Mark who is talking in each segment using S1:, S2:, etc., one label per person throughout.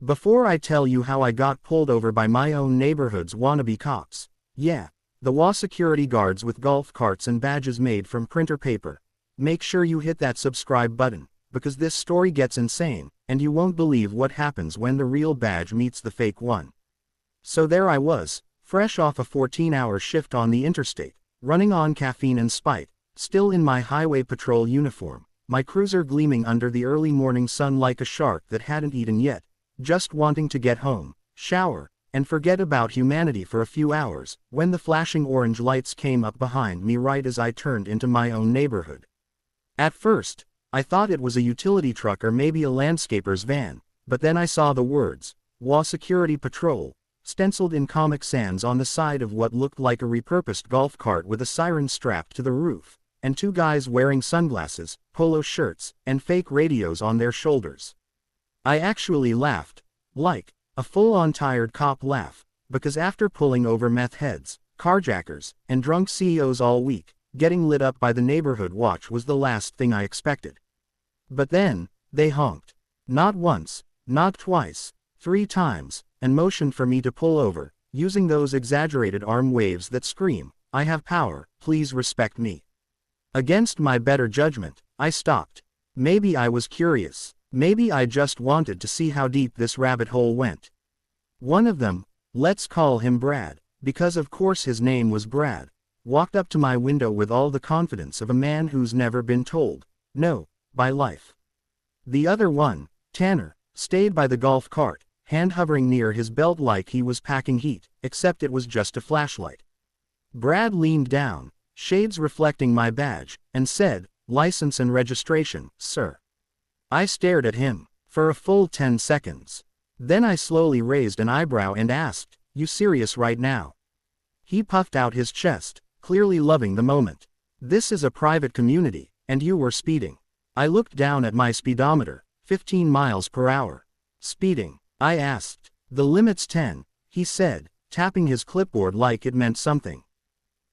S1: Before I tell you how I got pulled over by my own neighborhood's wannabe cops. Yeah, the HOA security guards with golf carts and badges made from printer paper. Make sure you hit that subscribe button, because this story gets insane, and you won't believe what happens when the real badge meets the fake one. So there I was, fresh off a 14-hour shift on the interstate, running on caffeine and spite, still in my highway patrol uniform, my cruiser gleaming under the early morning sun like a shark that hadn't eaten yet, just wanting to get home, shower, and forget about humanity for a few hours, when the flashing orange lights came up behind me right as I turned into my own neighborhood. At first, I thought it was a utility truck or maybe a landscaper's van, but then I saw the words, HOA Security Patrol, stenciled in Comic Sans on the side of what looked like a repurposed golf cart with a siren strapped to the roof, and two guys wearing sunglasses, polo shirts, and fake radios on their shoulders. I actually laughed, like a full-on tired cop laugh, because after pulling over meth heads, carjackers, and drunk CEOs all week, getting lit up by the neighborhood watch was the last thing I expected. But then, they honked. Not once, not twice, 3 times, and motioned for me to pull over, using those exaggerated arm waves that scream, "I have power, please respect me." Against my better judgment, I stopped. Maybe I was curious. Maybe I just wanted to see how deep this rabbit hole went. One of them, let's call him Brad, because of course his name was Brad, walked up to my window with all the confidence of a man who's never been told no by life. The other one, Tanner, stayed by the golf cart, hand hovering near his belt like he was packing heat, except it was just a flashlight. Brad leaned down, shades reflecting my badge, and said, "License and registration, sir." I stared at him for a full 10 seconds. Then I slowly raised an eyebrow and asked, "You serious right now?" He puffed out his chest, clearly loving the moment. "This is a private community, and you were speeding." I looked down at my speedometer, 15 miles per hour. "Speeding?" I asked. "The limit's 10, he said, tapping his clipboard like it meant something.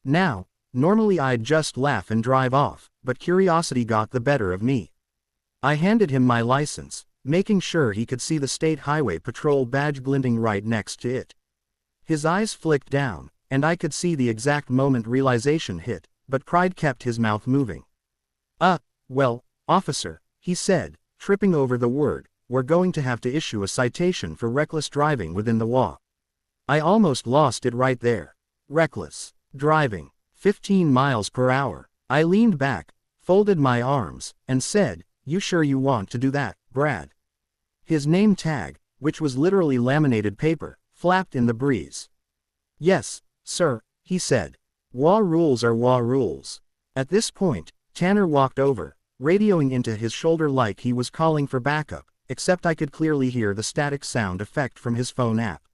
S1: Now, normally I'd just laugh and drive off, but curiosity got the better of me. I handed him my license, making sure he could see the State Highway Patrol badge glinting right next to it. His eyes flicked down, and I could see the exact moment realization hit, but pride kept his mouth moving. Well, officer," he said, tripping over the word, "we're going to have to issue a citation for reckless driving within the HOA." I almost lost it right there. Reckless driving, 15 miles per hour. I leaned back, folded my arms, and said, "You sure you want to do that, Brad?" His name tag, which was literally laminated paper, flapped in the breeze. "Yes, sir," he said. "HOA rules are HOA rules." At this point, Tanner walked over, radioing into his shoulder like he was calling for backup, except I could clearly hear the static sound effect from his phone app.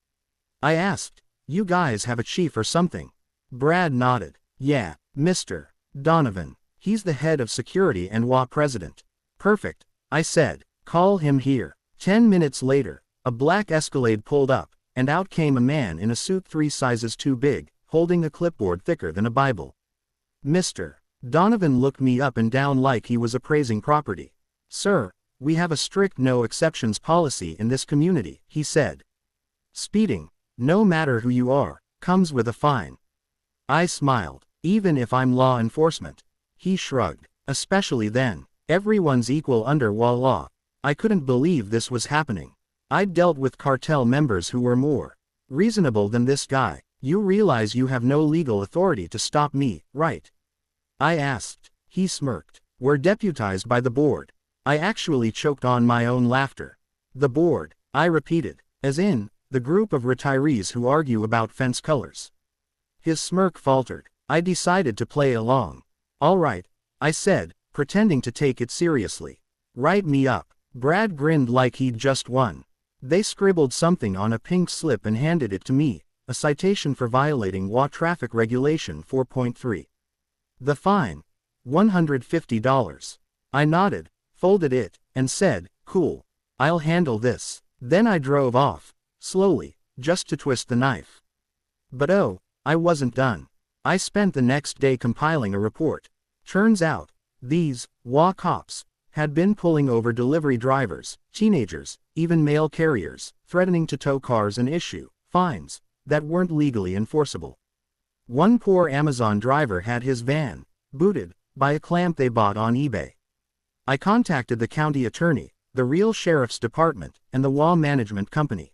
S1: I asked, "You guys have a chief or something?" Brad nodded. "Yeah, Mr. Donovan. He's the head of security and HOA president." "Perfect," I said. "Call him here." 10 minutes later, a black Escalade pulled up, and out came a man in a suit 3 sizes too big, holding a clipboard thicker than a Bible. "Mr. Donovan looked me up and down like he was appraising property. "Sir, we have a strict no exceptions policy in this community," he said. "Speeding, no matter who you are, comes with a fine." I smiled. "Even if I'm law enforcement?" He shrugged. "Especially then. Everyone's equal under HOA law." I couldn't believe this was happening. I'd dealt with cartel members who were more reasonable than this guy. "You realize you have no legal authority to stop me, right?" I asked. He smirked. "We're deputized by the board." I actually choked on my own laughter. "The board," I repeated, as in, the group of retirees who argue about fence colors. His smirk faltered. I decided to play along. "All right," I said, pretending to take it seriously. "Write me up." Brad grinned like he'd just won. They scribbled something on a pink slip and handed it to me, a citation for violating HOA Traffic Regulation 4.3. The fine, $150. I nodded, folded it, and said, "Cool. I'll handle this." Then I drove off, slowly, just to twist the knife. But I wasn't done. I spent the next day compiling a report. Turns out, these HOA cops had been pulling over delivery drivers, teenagers, even mail carriers, threatening to tow cars and issue fines that weren't legally enforceable. One poor Amazon driver had his van booted by a clamp they bought on eBay. I contacted the county attorney, the real sheriff's department, and the HOA management company.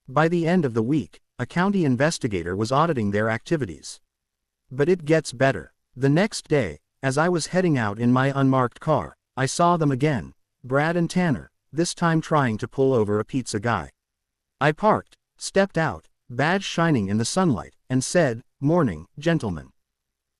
S1: By the end of the week, a county investigator was auditing their activities. But it gets better. The next day, as I was heading out in my unmarked car, I saw them again, Brad and Tanner, this time trying to pull over a pizza guy. I parked, stepped out, badge shining in the sunlight, and said, "Morning, gentlemen."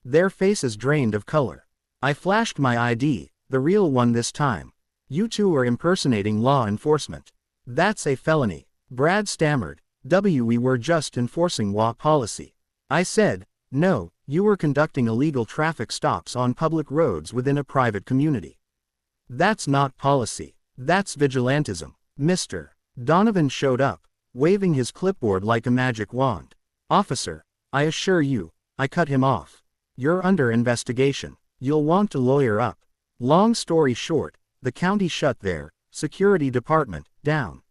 S1: Their faces drained of color. I flashed my ID, the real one this time. "You two are impersonating law enforcement. That's a felony." Brad stammered, "We were just enforcing HOA policy." I said, "No, you were conducting illegal traffic stops on public roads within a private community. That's not policy. That's vigilantism." Mr. Donovan showed up, waving his clipboard like a magic wand. "Officer, I assure you," I cut him off. "You're under investigation. You'll want to lawyer up." Long story short, the county shut their security department down.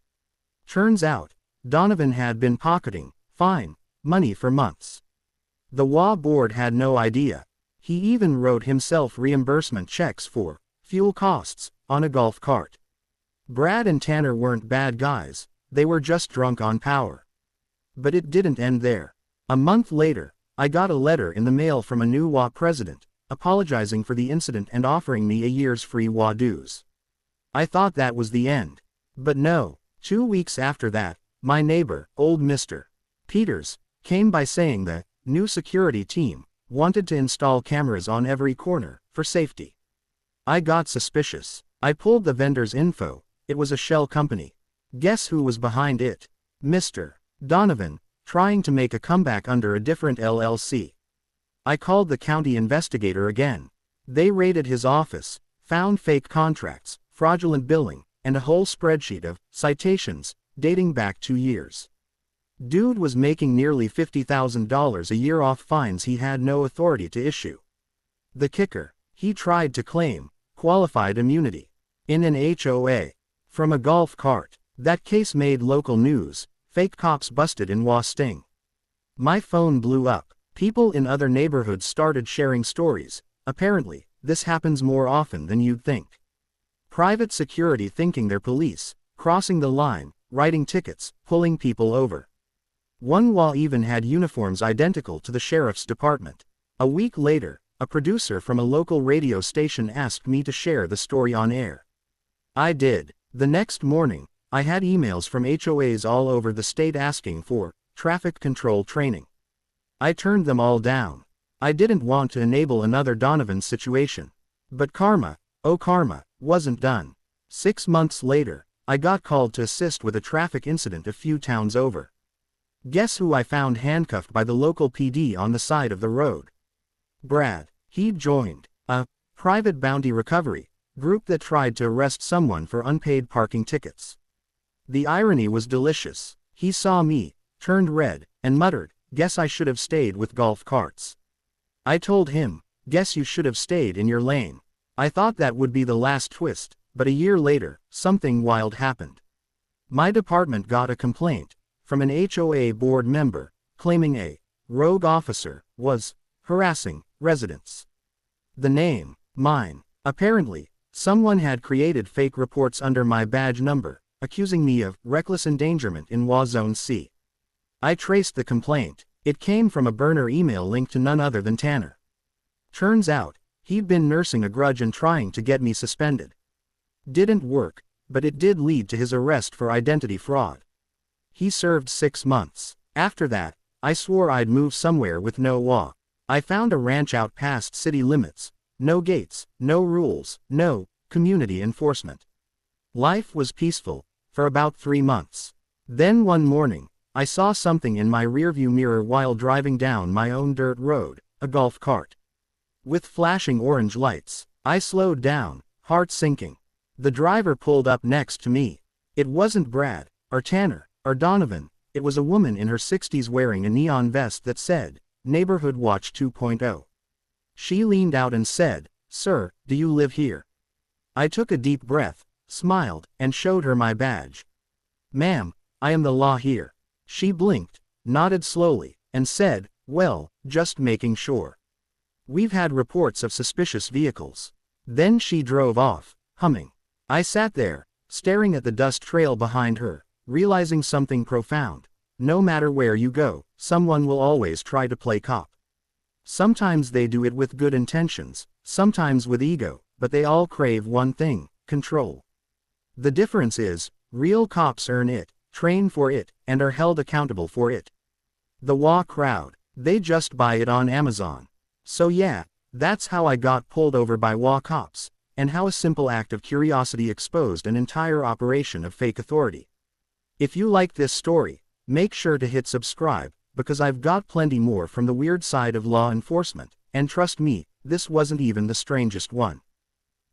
S1: Turns out, Donovan had been pocketing fine money for months. The HOA board had no idea. He even wrote himself reimbursement checks for fuel costs on a golf cart. Brad and Tanner weren't bad guys, they were just drunk on power. But it didn't end there. A month later, I got a letter in the mail from a new HOA president, apologizing for the incident and offering me a year's free HOA dues. I thought that was the end. But no, 2 weeks after that, my neighbor, old Mr. Peters, came by saying the new security team wanted to install cameras on every corner for safety. I got suspicious. I pulled the vendor's info. It was a shell company. Guess who was behind it? Mr. Donovan, trying to make a comeback under a different LLC. I called the county investigator again. They raided his office, found fake contracts, fraudulent billing, and a whole spreadsheet of citations dating back 2 years. Dude was making nearly $50,000 a year off fines he had no authority to issue. The kicker, he tried to claim qualified immunity in an HOA from a golf cart. That case made local news. Fake cops busted in HOA sting. My phone blew up. People in other neighborhoods started sharing stories. Apparently, this happens more often than you'd think. Private security thinking they're police, crossing the line, writing tickets, pulling people over. One HOA even had uniforms identical to the sheriff's department. A week later, a producer from a local radio station asked me to share the story on air. I did. The next morning, I had emails from HOAs all over the state asking for traffic control training. I turned them all down. I didn't want to enable another Donovan situation. But karma, oh karma, wasn't done. 6 months later, I got called to assist with a traffic incident a few towns over. Guess who I found handcuffed by the local PD on the side of the road? Brad. He'd joined a private bounty recovery group that tried to arrest someone for unpaid parking tickets. The irony was delicious. He saw me, turned red, and muttered, "Guess I should have stayed with golf carts." I told him, "Guess you should have stayed in your lane." I thought that would be the last twist, but a year later, something wild happened. My department got a complaint from an HOA board member, claiming a rogue officer was harassing residents. The name, mine. Apparently, someone had created fake reports under my badge number, accusing me of reckless endangerment in HOA Zone C. I traced the complaint. It came from a burner email linked to none other than Tanner. Turns out, he'd been nursing a grudge and trying to get me suspended. Didn't work, but it did lead to his arrest for identity fraud. He served 6 months. After that, I swore I'd move somewhere with no HOA. I found a ranch out past city limits. No gates, no rules, no community enforcement. Life was peaceful for about 3 months. Then one morning, I saw something in my rearview mirror while driving down my own dirt road, a golf cart. With flashing orange lights, I slowed down, heart sinking. The driver pulled up next to me. It wasn't Brad, or Tanner, or Donovan. It was a woman in her 60s wearing a neon vest that said, Neighborhood Watch 2.0. She leaned out and said, "Sir, do you live here?" I took a deep breath, smiled, and showed her my badge. Ma'am, I am the law here. She blinked, nodded slowly, and said, well, just making sure. We've had reports of suspicious vehicles. Then she drove off, humming. I sat there, staring at the dust trail behind her, realizing something profound. No matter where you go, someone will always try to play cop. Sometimes they do it with good intentions, sometimes with ego, but they all crave one thing: control. The difference is, real cops earn it, train for it, and are held accountable for it. The HOA crowd, they just buy it on Amazon. So yeah, that's how I got pulled over by HOA cops, and how a simple act of curiosity exposed an entire operation of fake authority. If you like this story, make sure to hit subscribe, because I've got plenty more from the weird side of law enforcement, and trust me, this wasn't even the strangest one.